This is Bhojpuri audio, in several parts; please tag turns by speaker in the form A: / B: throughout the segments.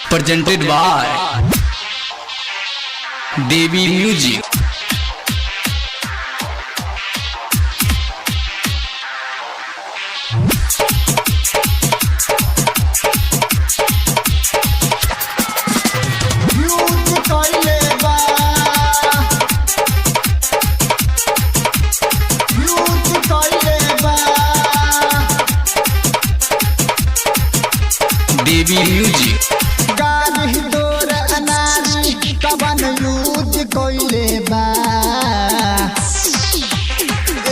A: presented by Devi Music. Devi Music.
B: गाड़ी तोर अनारी कवन यूज कोइले बा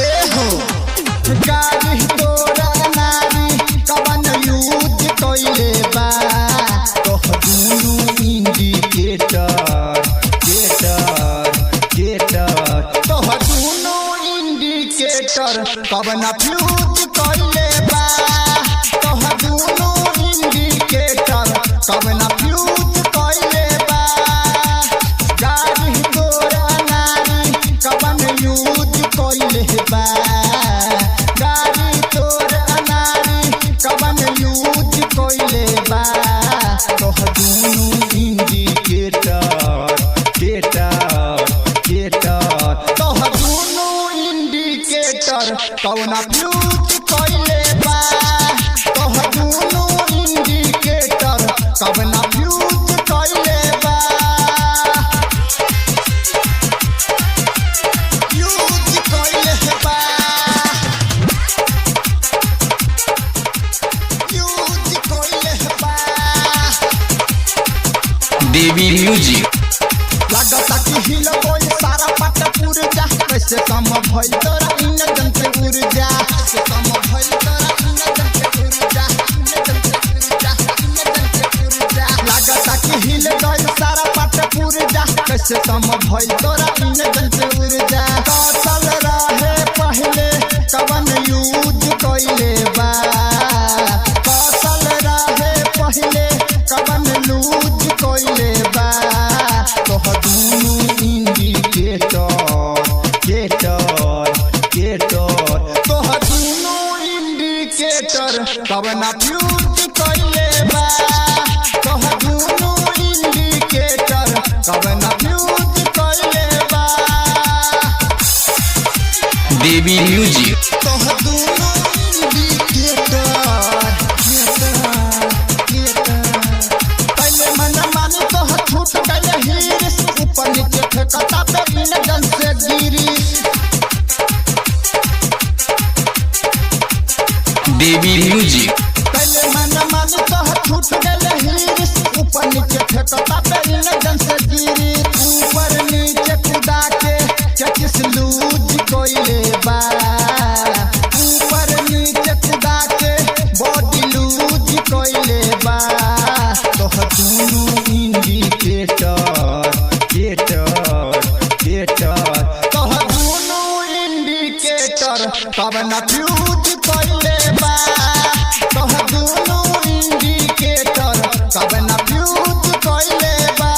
B: ए हो गाड़ी तोर अनारी कवन यूज कोइले बा तो दुनु इंडिकेटर तो दुनु इंडिकेटर कवन फ्यूज कोइले बा तो दुनु इंडिकेटर कवन फ्यूज कोइले बा गाड़ी तोर अनारी कवन यूज कोइले बा गाड़ी तोर अनारी कवन यूज कोइले बा तो दुनु इंडिकेटर तो दुनु इंडिकेटर कवन फ्यूज कोइले बा तो दुनु इंडिकेटर कवन फ्यूज कोइले बा फ्यूज कोइले बा फ्यूज कोइले बा
A: Devi Music.
B: लगता कि हिल कोई सारा पट पुरजा कैसे कम भइल तोरा इंजन से ऊर्जा कैसे कम भइल तोरा इंजन से ऊर्जा लगता कि हिल कोई सारा पट पुरजा कैसे कम भइल तोरा इंजन से ऊर्जा कौशल रहे पहले कवन यूज कोइले बा कौशल रहे पहले कवन यूज कोइले बा तो दुनु इंडिकेटर तो दुनु इंडिकेटर कवन फ्यूज कोइले बा तो दुनु इंडिकेटर कवन फ्यूज कोइले बा
A: Devi Music.
B: तो दुनु इंडिकेटर पहले मन मानी तो छूट गए हीरिस ऊपर नीचे फेंकता पे इंजन से गिरिस
A: Devi Music.
B: पहले मन मानी तो छूट गए हीरिस ऊपर नीचे फेंकता पे इंजन से गिरिस ऊपर नीचे कूदा के चकिस लूज कोइले बा ऊपर नीचे कूदा के बॉडी लूज कोइले बा तो दुनु इंडिकेटर तो दुनु इंडिकेटर कवन फ्यूज कोइले बा तो दुनु इंडिकेटर कवन फ्यूज कोइले बा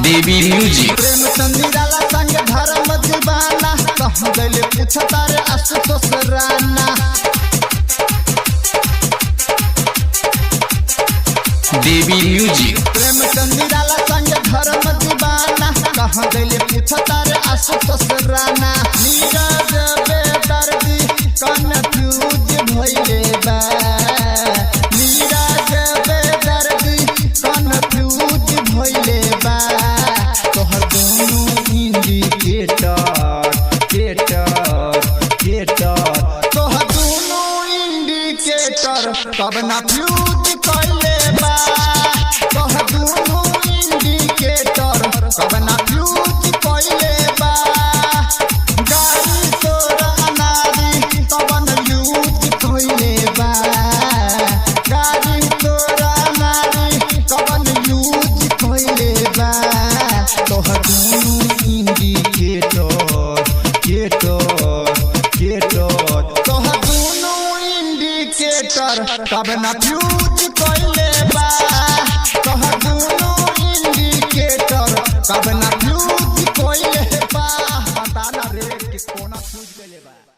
A: Devi Music.
B: प्रेम चंदिराला संग धर्म दीवाना कह गइले पूछता रे आशुतोष राना
A: Devi Music.
B: प्रेम चंदिराला संग धर्म दीवाना कह गइले पूछता रे आशुतोष राना नीरज बेदर्दी कन्फ्यूज भइले बा नीरज बेदर्दी कन्फ्यूज भइले बा तोहर दुनु इंडिकेटर तोहर दुनु इंडिकेटर कवन फ्यूज कोइले बा तोहर दुनु इंडिकेटर कवन फ्यूज कोइले बा गाड़ी तोर अनारी कवन यूज कोइले बा गाड़ी तोर अनारी कवन यूज कोइले बा तोहर दुनु इंडिकेटर तोहर दुनु इंडिकेटर कवन फ्यूज कोइले बा तोहर दुनु इंडिकेटर कवन फ्यूज कोइले बा। कइले बा।